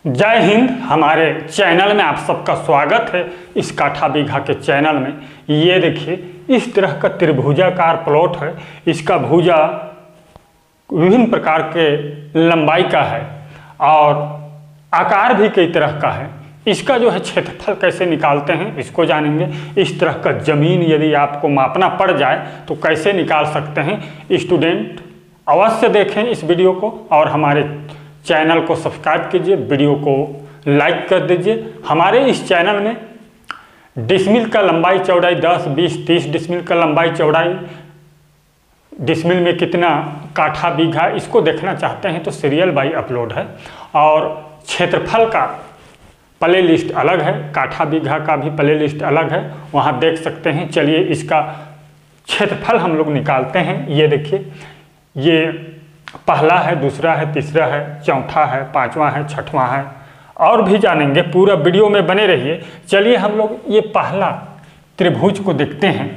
जय हिंद। हमारे चैनल में आप सबका स्वागत है। इस काठा बीघा के चैनल में ये देखिए इस तरह का त्रिभुजाकार प्लॉट है। इसका भुजा विभिन्न प्रकार के लंबाई का है और आकार भी कई तरह का है। इसका जो है क्षेत्रफल कैसे निकालते हैं इसको जानेंगे। इस तरह का ज़मीन यदि आपको मापना पड़ जाए तो कैसे निकाल सकते हैं। स्टूडेंट अवश्य देखें इस वीडियो को और हमारे चैनल को सब्सक्राइब कीजिए, वीडियो को लाइक कर दीजिए। हमारे इस चैनल में डिसमिल का लंबाई चौड़ाई 10, 20, 30 डिसमिल का लंबाई चौड़ाई, डिसमिल में कितना काठा बीघा, इसको देखना चाहते हैं तो सीरियल बाई अपलोड है। और क्षेत्रफल का प्ले लिस्ट अलग है, काठा बीघा का भी प्ले लिस्ट अलग है, वहाँ देख सकते हैं। चलिए इसका क्षेत्रफल हम लोग निकालते हैं। ये देखिए, ये पहला है, दूसरा है, तीसरा है, चौथा है, पांचवा है, छठवां है और भी जानेंगे। पूरा वीडियो में बने रहिए। चलिए हम लोग ये पहला त्रिभुज को देखते हैं।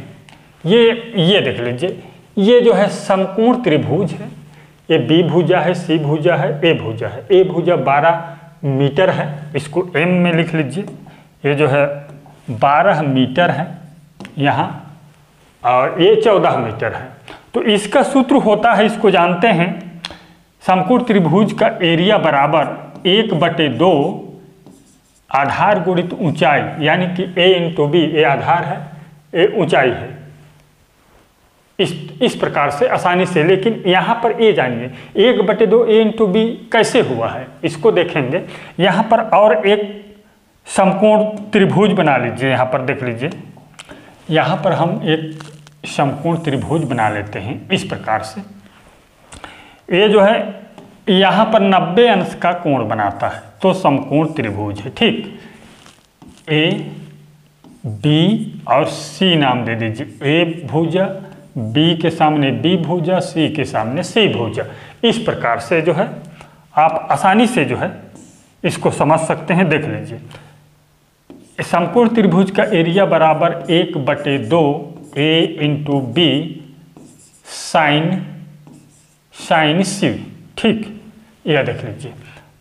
ये देख लीजिए, ये जो है समकोण त्रिभुज है। ये बी भुजा है, सी भुजा है, ए भुजा है। ए भुजा 12 मीटर है, इसको एम में लिख लीजिए। ये जो है 12 मीटर है यहाँ और ये 14 मीटर है। तो इसका सूत्र होता है, इसको जानते हैं, समकोण त्रिभुज का एरिया बराबर 1/2 आधार गुणित ऊंचाई, यानी कि ए इंटू बी। ए आधार है, ए ऊंचाई है। इस प्रकार से आसानी से। लेकिन यहाँ पर ए जानिए 1/2 ए इंटू बी कैसे हुआ है इसको देखेंगे। यहाँ पर और एक समकोण त्रिभुज बना लीजिए। यहाँ पर देख लीजिए, यहाँ पर हम एक समकोण त्रिभुज बना लेते हैं इस प्रकार से। ये जो है यहाँ पर 90 अंश का कोण बनाता है, तो समकोण त्रिभुज है। ठीक, ए बी और सी नाम दे दीजिए। ए भुजा, बी के सामने बी भुजा, सी के सामने सी भुजा। इस प्रकार से जो है आप आसानी से जो है इसको समझ सकते हैं। देख लीजिए, समकोण त्रिभुज का एरिया बराबर 1/2 ए इंटू बी साइन सी। ठीक, यह देख लीजिए।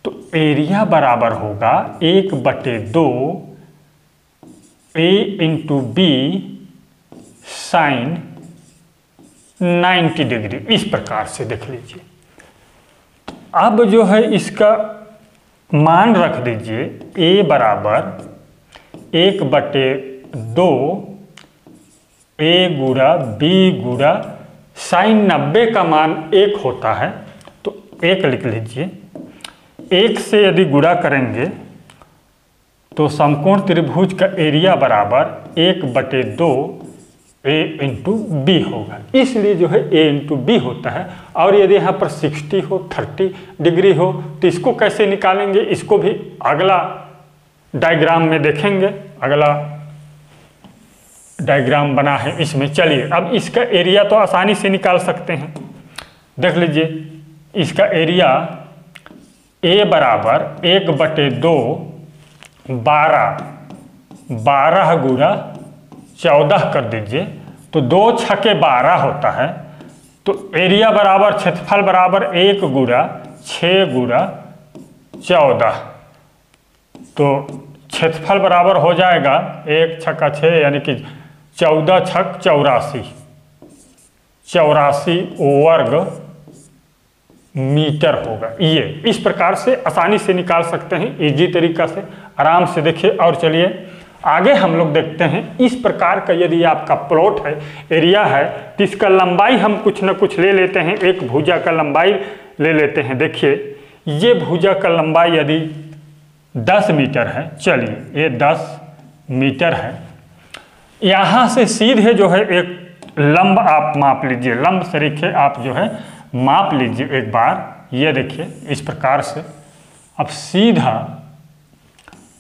तो एरिया बराबर होगा 1/2 ए इंटू बी साइन 90 डिग्री। इस प्रकार से देख लीजिए। अब जो है इसका मान रख दीजिए। ए बराबर 1/2 ए गुणा बी गुणा साइन 90 का मान 1 होता है, तो 1 लिख लीजिए। 1 से यदि गुणा करेंगे तो समकोण त्रिभुज का एरिया बराबर 1/2 ए इंटू बी होगा। इसलिए जो है ए इंटू बी होता है। और यदि यहाँ पर 60 हो, 30 डिग्री हो तो इसको कैसे निकालेंगे, इसको भी अगला डायग्राम में देखेंगे। अगला डायग्राम बना है इसमें। चलिए अब इसका एरिया तो आसानी से निकाल सकते हैं। देख लीजिए, इसका एरिया ए बराबर 1/2 12 गुणा 14 कर दीजिए, तो 2 छके 12 होता है। तो एरिया बराबर क्षेत्रफल बराबर 1 गुणा 6 गुणा 14। तो क्षेत्रफल बराबर हो जाएगा 1 छक्का 6 यानी कि 14 छक 84 वर्ग मीटर होगा। ये इस प्रकार से आसानी से निकाल सकते हैं, इजी तरीका से। आराम से देखिए। और चलिए आगे हम लोग देखते हैं। इस प्रकार का यदि आपका प्लॉट है, एरिया है, तो इसका लंबाई हम कुछ न कुछ ले लेते हैं। एक भुजा का लंबाई ले लेते हैं। देखिए, ये भुजा का लंबाई यदि 10 मीटर है, चलिए ये 10 मीटर है। यहाँ से सीधे जो है एक लंब आप माप लीजिए। लंब सरीखे आप जो है माप लीजिए एक बार। ये देखिए इस प्रकार से। अब सीधा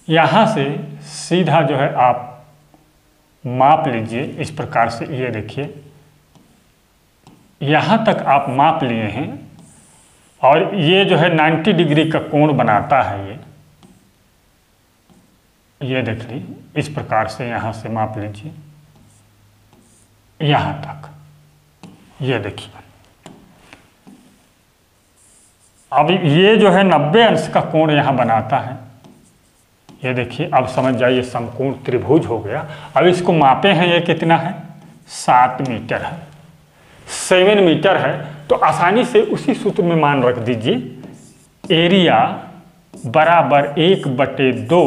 यहाँ से सीधा जो है आप माप लीजिए इस प्रकार से। ये देखिए, यहाँ तक आप माप लिए हैं और ये जो है 90 डिग्री का कोण बनाता है। ये देख लीजिए इस प्रकार से। यहाँ से माप लीजिए यहाँ तक। ये देखिए अब ये जो है 90 अंश का कोण यहाँ बनाता है। ये देखिए, अब समझ जाइए समकोण त्रिभुज हो गया। अब इसको मापे हैं, ये कितना है, 7 मीटर है, 7 मीटर है। तो आसानी से उसी सूत्र में मान रख दीजिए, एरिया बराबर 1/2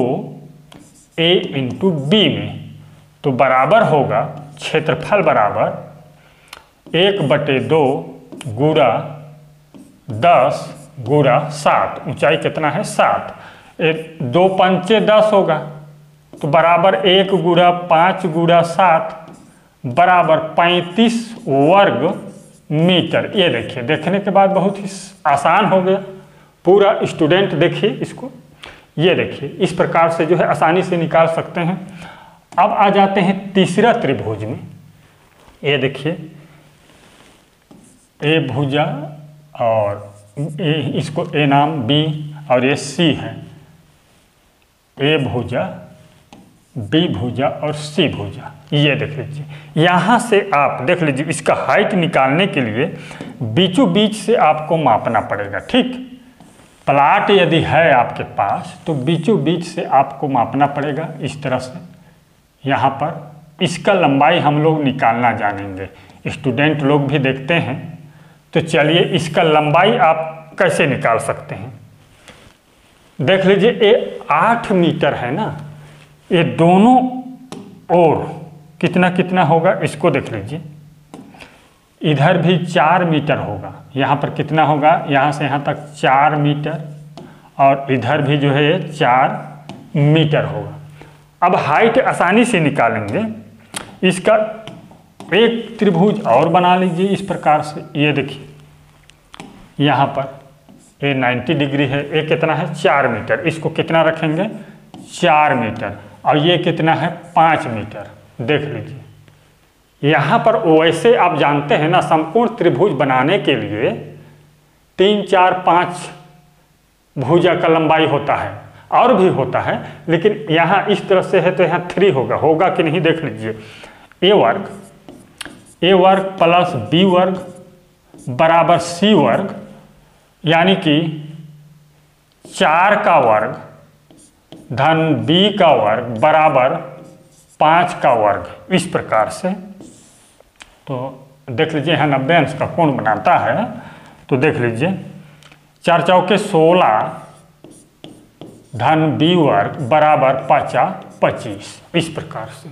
A इंटू बी में, तो बराबर होगा क्षेत्रफल बराबर 1/2 गुणा 10 गुणा 7, ऊंचाई कितना है 7, 2 पंचे 10 होगा, तो बराबर 1 गुणा 5 गुणा 7 बराबर 35 वर्ग मीटर। ये देखिए, देखने के बाद बहुत ही आसान हो गया। पूरा स्टूडेंट देखिए इसको, ये देखिए इस प्रकार से जो है आसानी से निकाल सकते हैं। अब आ जाते हैं तीसरा त्रिभुज में। ये देखिए, ए भुजा और ए, इसको ए नाम, बी और ये सी है। ए भुजा, बी भुजा और सी भुजा। ये देख लीजिए, यहाँ से आप देख लीजिए, इसका हाइट निकालने के लिए बीचों बीच से आपको मापना पड़ेगा। ठीक, प्लाट यदि है आपके पास तो बीचों बीच से आपको मापना पड़ेगा इस तरह से। यहाँ पर इसका लंबाई हम लोग निकालना जानेंगे, स्टूडेंट लोग भी देखते हैं। तो चलिए, इसका लंबाई आप कैसे निकाल सकते हैं। देख लीजिए, ये 8 मीटर है ना, ये दोनों ओर कितना कितना होगा इसको देख लीजिए। इधर भी 4 मीटर होगा, यहाँ पर कितना होगा, यहाँ से यहाँ तक 4 मीटर, और इधर भी जो है ये 4 मीटर होगा। अब हाइट आसानी से निकालेंगे। इसका एक त्रिभुज और बना लीजिए इस प्रकार से। ये देखिए, यहाँ पर ये 90 डिग्री है, ये कितना है 4 मीटर, इसको कितना रखेंगे 4 मीटर, और ये कितना है 5 मीटर। देख लीजिए, यहाँ पर वैसे आप जानते हैं ना, समकोण त्रिभुज बनाने के लिए 3, 4, 5 भुजा का लंबाई होता है, और भी होता है, लेकिन यहाँ इस तरह से है तो यहाँ 3 होगा कि नहीं। देख लीजिए, ए वर्ग प्लस बी वर्ग बराबर सी वर्ग, यानी कि 4 का वर्ग धन बी का वर्ग बराबर 5 का वर्ग, इस प्रकार से। तो देख लीजिए, यहाँ 90 अंश का कोण बनाता है। तो देख लीजिए, 4 चौके 16 धन बी वर्ग बराबर 25, इस प्रकार से।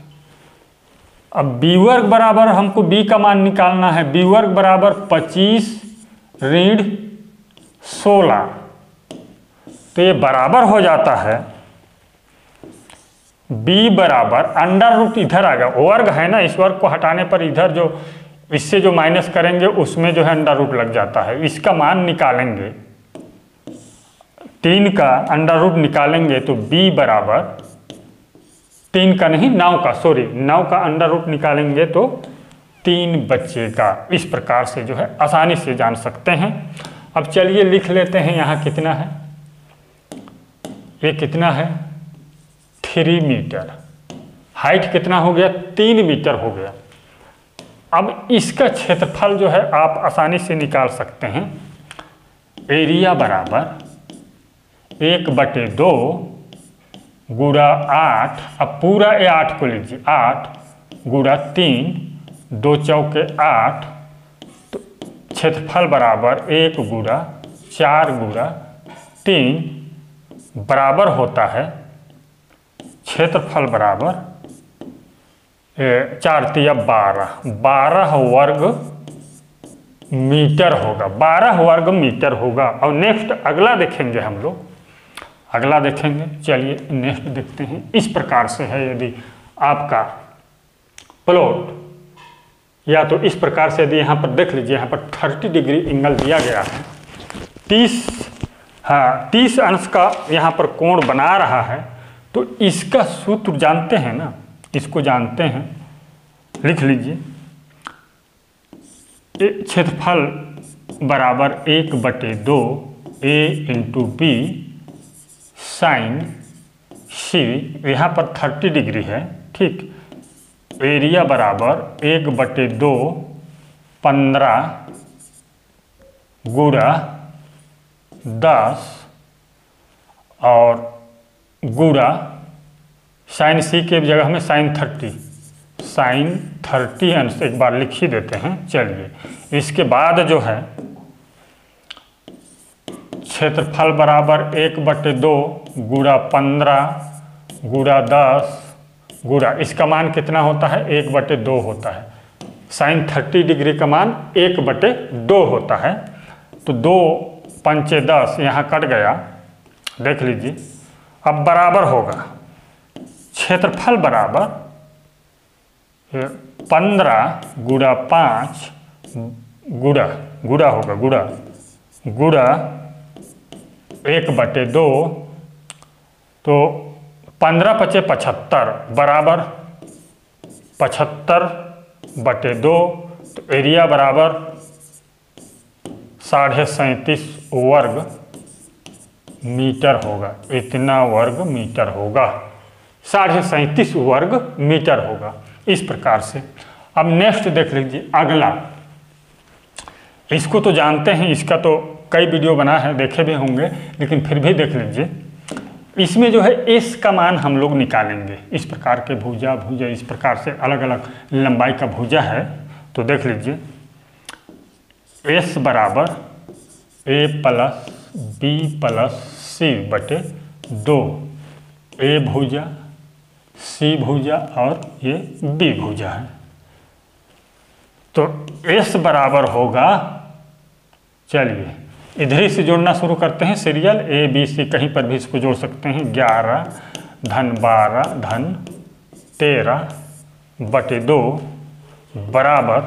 अब बी वर्ग बराबर, हमको बी का मान निकालना है, बी वर्ग बराबर 25 ऋण 16, तो ये बराबर हो जाता है b बराबर अंडर रूट, इधर आएगा वर्ग है ना, इस वर्ग को हटाने पर इधर जो इससे जो माइनस करेंगे उसमें जो है अंडर रूट लग जाता है। इसका मान निकालेंगे, 3 का अंडर रूट निकालेंगे तो b बराबर 3 का नहीं 9 का, सॉरी 9 का अंडर रूट निकालेंगे तो 3 बचेगा। इस प्रकार से जो है आसानी से जान सकते हैं। अब चलिए लिख लेते हैं, यहाँ कितना है, ये कितना है 3 मीटर, हाइट कितना हो गया 3 मीटर हो गया। अब इसका क्षेत्रफल जो है आप आसानी से निकाल सकते हैं। एरिया बराबर 1/2 गुणा 8, अब पूरा ये 8 को लीजिए, 8 गुणा 3, 2 चौके 8, तो क्षेत्रफल बराबर 1 गुणा 4 गुणा 3 बराबर होता है क्षेत्रफल बराबर 4 तिया 12 वर्ग मीटर होगा, 12 वर्ग मीटर होगा। और नेक्स्ट अगला देखेंगे हम लोग, अगला देखेंगे। चलिए नेक्स्ट देखते हैं। इस प्रकार से है, यदि आपका प्लॉट, या तो इस प्रकार से, यदि यहाँ पर देख लीजिए, यहाँ पर 30 डिग्री एंगल दिया गया है, 30 अंश का यहाँ पर कोण बना रहा है, तो इसका सूत्र जानते हैं ना, इसको जानते हैं, लिख लीजिए। क्षेत्रफल बराबर 1/2 A इंटू बी साइन सी, यहाँ पर 30 डिग्री है, ठीक। एरिया बराबर 1/2 15 गुणा 10 और गुणा साइन सी के जगह में साइन 30 अंश एक बार लिख ही देते हैं। चलिए इसके बाद जो है क्षेत्रफल बराबर 1/2 गुणा 15 गुणा 10 गुणा, इसका मान कितना होता है? 1/2 होता है। साइन 30 डिग्री का मान 1/2 होता है। तो 2 पंचे 10 यहाँ कट गया, देख लीजिए। अब बराबर होगा क्षेत्रफल बराबर 15 गुणा 5 गुणा होगा गुणा 1/2। तो 15 पचे 75 बराबर 75/2। तो एरिया बराबर 37.5 वर्ग मीटर होगा। इतना वर्ग मीटर होगा, 37.5 वर्ग मीटर होगा। इस प्रकार से अब नेक्स्ट देख लीजिए अगला। इसको तो जानते हैं, इसका तो कई वीडियो बना है, देखे भी होंगे, लेकिन फिर भी देख लीजिए। इसमें जो है एस का मान हम लोग निकालेंगे। इस प्रकार के भुजा इस प्रकार से अलग अलग लंबाई का भुजा है। तो देख लीजिए एस बराबर ए प्लस बी प्लस सी बटे 2। ए भुजा, सी भुजा और ये बी भुजा है। तो एस बराबर होगा, चलिए इधर ही से जोड़ना शुरू करते हैं। सीरियल ए बी सी कहीं पर भी इसको जोड़ सकते हैं। 11 धन 12 धन 13/2 बराबर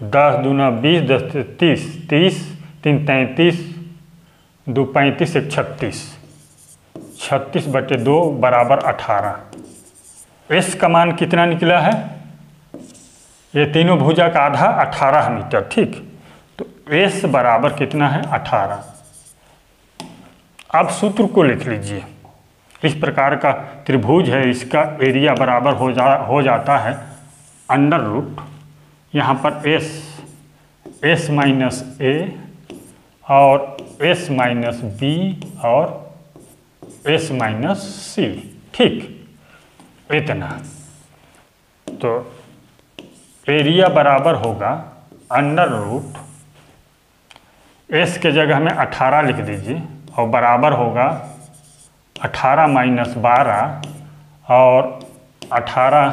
10 दूना 20 10 30 30 3 33 2 35 1 36 36/2 बराबर 18। एस का मान कितना निकला है? ये तीनों भुजा का आधा 18 मीटर। ठीक, तो एस बराबर कितना है? 18। अब सूत्र को लिख लीजिए। इस प्रकार का त्रिभुज है, इसका एरिया बराबर हो जाता है अंडर रूट, यहाँ पर एस माइनस ए और एस माइनस बी और एस माइनस सी। ठीक, इतना। तो एरिया बराबर होगा अंडर रूट, एस के जगह में 18 लिख दीजिए और बराबर होगा 18 माइनस 12 और 18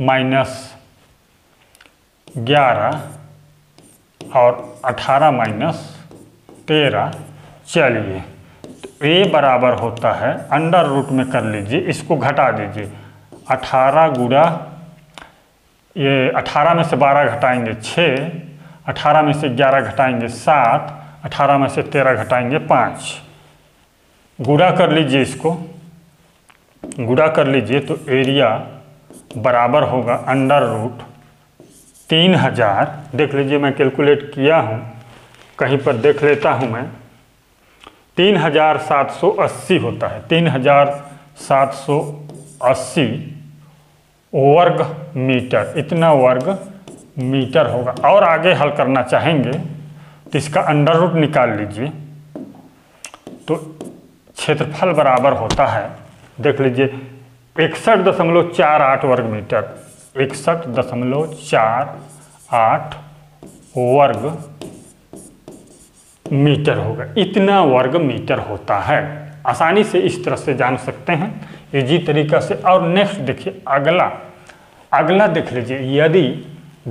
माइनस 11 और 18 माइनस 13। चलिए तो ए बराबर होता है अंडर रूट में कर लीजिए, इसको घटा दीजिए। 18 गुणा, ये 18 में से 12 घटाएंगे 6, 18 में से 11 घटाएंगे 7, 18 में से 13 घटाएंगे 5। गुणा कर लीजिए, इसको गुणा कर लीजिए। तो एरिया बराबर होगा अंडर रूट 3000। देख लीजिए, मैं कैलकुलेट किया हूँ, कहीं पर देख लेता हूँ मैं। 3780 होता है। 3780 वर्ग मीटर, इतना वर्ग मीटर होगा। और आगे हल करना चाहेंगे तो इसका अंडर रूट निकाल लीजिए। तो क्षेत्रफल बराबर होता है, देख लीजिए 61.48 वर्ग मीटर। 61.48 वर्ग मीटर होगा। इतना वर्ग मीटर होता है। आसानी से इस तरह से जान सकते हैं, इजी तरीका से। और नेक्स्ट देखिए अगला देख लीजिए। यदि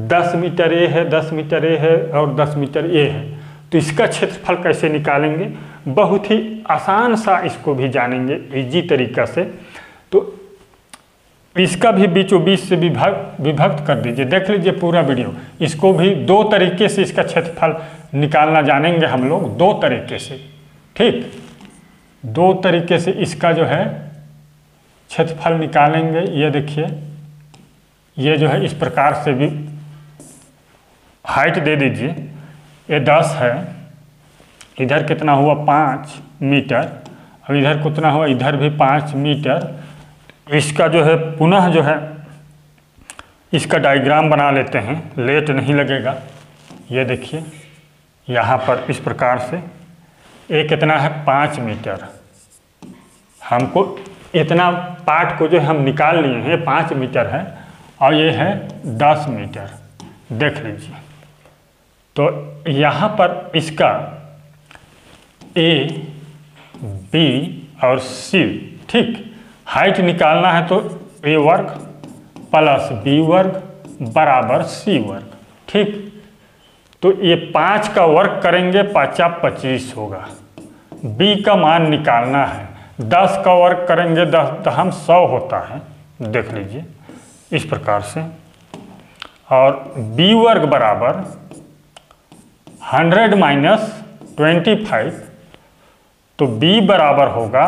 10 मीटर ए है, 10 मीटर ए है और 10 मीटर ए है, तो इसका क्षेत्रफल कैसे निकालेंगे? बहुत ही आसान सा इसको भी जानेंगे इजी तरीका से। तो इसका भी बीचों बीच से विभक्त कर दीजिए। देख लीजिए पूरा वीडियो। इसको भी 2 तरीके से इसका क्षेत्रफल निकालना जानेंगे हम लोग, 2 तरीके से। ठीक, 2 तरीके से इसका जो है क्षेत्रफल निकालेंगे। ये देखिए, ये जो है इस प्रकार से भी हाइट दे दीजिए। ये 10 है, इधर कितना हुआ 5 मीटर, और इधर कितना हुआ, इधर भी 5 मीटर। इसका जो है पुनः जो है इसका डायग्राम बना लेते हैं, लेट नहीं लगेगा। ये देखिए यहाँ पर इस प्रकार से ये कितना है 5 मीटर। हमको इतना पार्ट को जो हम निकाल लिए हैं 5 मीटर है और ये है 10 मीटर। देख लीजिए, तो यहाँ पर इसका ए बी और सी, ठीक, हाइट निकालना है तो ए वर्ग प्लस बी वर्ग बराबर सी वर्ग, ठीक। तो ये 5 का वर्ग करेंगे 5 25 होगा। बी का मान निकालना है, 10 का वर्ग करेंगे 10 दहम 100 होता है। देख लीजिए इस प्रकार से। और बी वर्ग बराबर 100 माइनस 25, तो बी बराबर होगा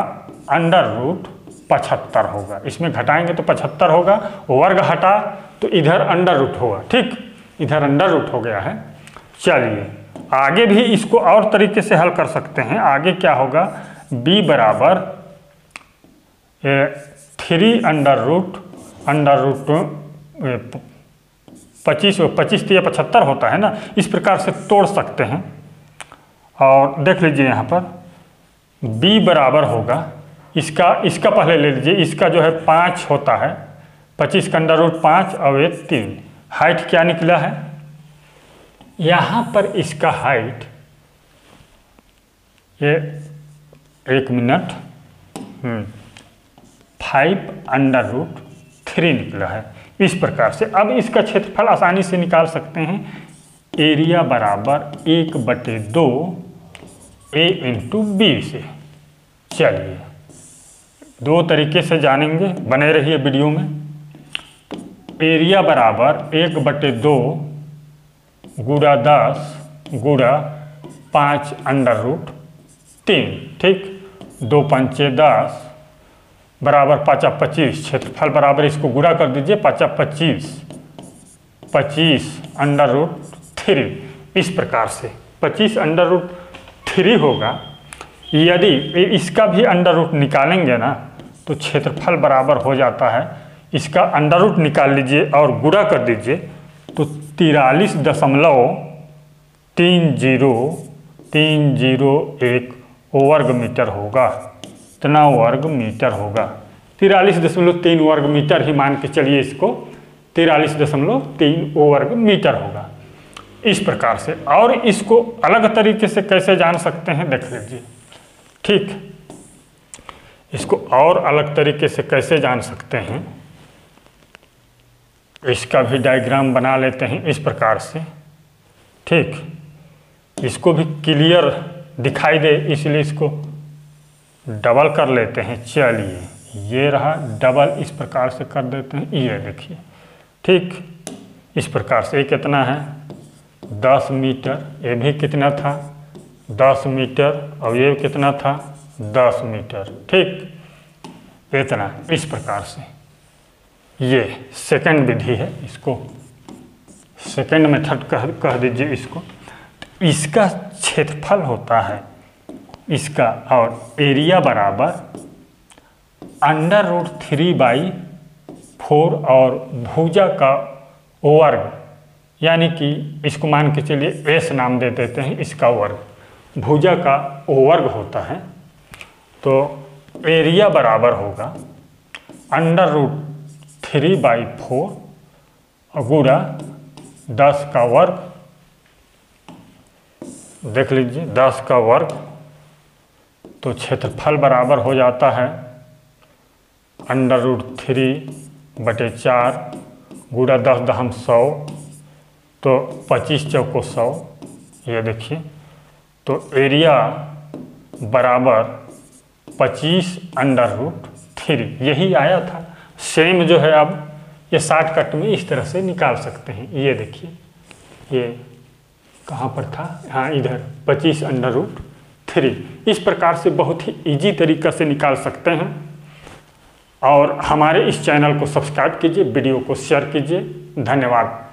अंडर रूट 75 होगा। इसमें घटाएंगे तो 75 होगा, वर्ग हटा तो इधर अंडर रूट होगा, ठीक, इधर अंडर रूट हो गया है। चलिए आगे भी इसको और तरीके से हल कर सकते हैं। आगे क्या होगा, b बराबर 3 अंडर रूट 25 तो 75 होता है ना, इस प्रकार से तोड़ सकते हैं। और देख लीजिए यहाँ पर b बराबर होगा इसका पहले ले लीजिए, इसका जो है 5 होता है, 25 का अंडर रूट 5 और ये 3। हाइट क्या निकला है यहाँ पर, इसका हाइट ये 1 मिनट 5 अंडर रूट 3 निकला है। इस प्रकार से अब इसका क्षेत्रफल आसानी से निकाल सकते हैं। एरिया बराबर 1/2 a इंटू बी से। चलिए दो तरीके से जानेंगे, बने रहिए वीडियो में। एरिया बराबर 1/2 गुणा 10 गुणा 5 अंडर रूट 3, ठीक। 2 पंचे 10 बराबर 5 25, क्षेत्रफल बराबर इसको गुणा कर दीजिए 5 25 अंडर रूट 3। इस प्रकार से 25 अंडर रूट 3 होगा। यदि इसका भी अंडर रूट निकालेंगे ना तो क्षेत्रफल बराबर हो जाता है, इसका अंडर रूट निकाल लीजिए और गुणा कर दीजिए तो 43.30301 वर्ग मीटर होगा। इतना वर्ग मीटर होगा, 43.3 वर्ग मीटर ही मान के चलिए इसको, 43.3 वर्ग मीटर होगा। इस प्रकार से। और इसको अलग तरीके से कैसे जान सकते हैं देख लीजिए, ठीक। इसको और अलग तरीके से कैसे जान सकते हैं, इसका भी डायग्राम बना लेते हैं इस प्रकार से, ठीक। इसको भी क्लियर दिखाई दे इसलिए इसको डबल कर लेते हैं। चलिए ये रहा डबल, इस प्रकार से कर देते हैं, ये देखिए, ठीक। इस प्रकार से ये कितना है 10 मीटर, ये भी कितना था 10 मीटर और ये कितना था 10 मीटर, ठीक। इतना इस प्रकार से ये सेकंड विधि है, इसको सेकंड मेथड कह दीजिए इसको। इसका क्षेत्रफल होता है इसका, और एरिया बराबर अंडर रूट 3/4 और भुजा का वर्ग, यानी कि इसको मान के चलिए एस नाम दे देते हैं, इसका वर्ग भुजा का वर्ग होता है। तो एरिया बराबर होगा अंडर रूट 3/4 गुणा 10 का वर्ग, देख लीजिए 10 का वर्ग, तो क्षेत्रफल बराबर हो जाता है अंडर रूट 3/4 गुणा 10 दहम 100, तो 25 चौको 100, ये देखिए। तो एरिया बराबर 25 अंडर रूट 3, यही आया था। सेम जो है अब ये शॉर्टकट में इस तरह से निकाल सकते हैं। ये देखिए ये कहाँ पर था, हाँ इधर 25 अंडर रूट 3। इस प्रकार से बहुत ही इजी तरीक़ा से निकाल सकते हैं। और हमारे इस चैनल को सब्सक्राइब कीजिए, वीडियो को शेयर कीजिए। धन्यवाद।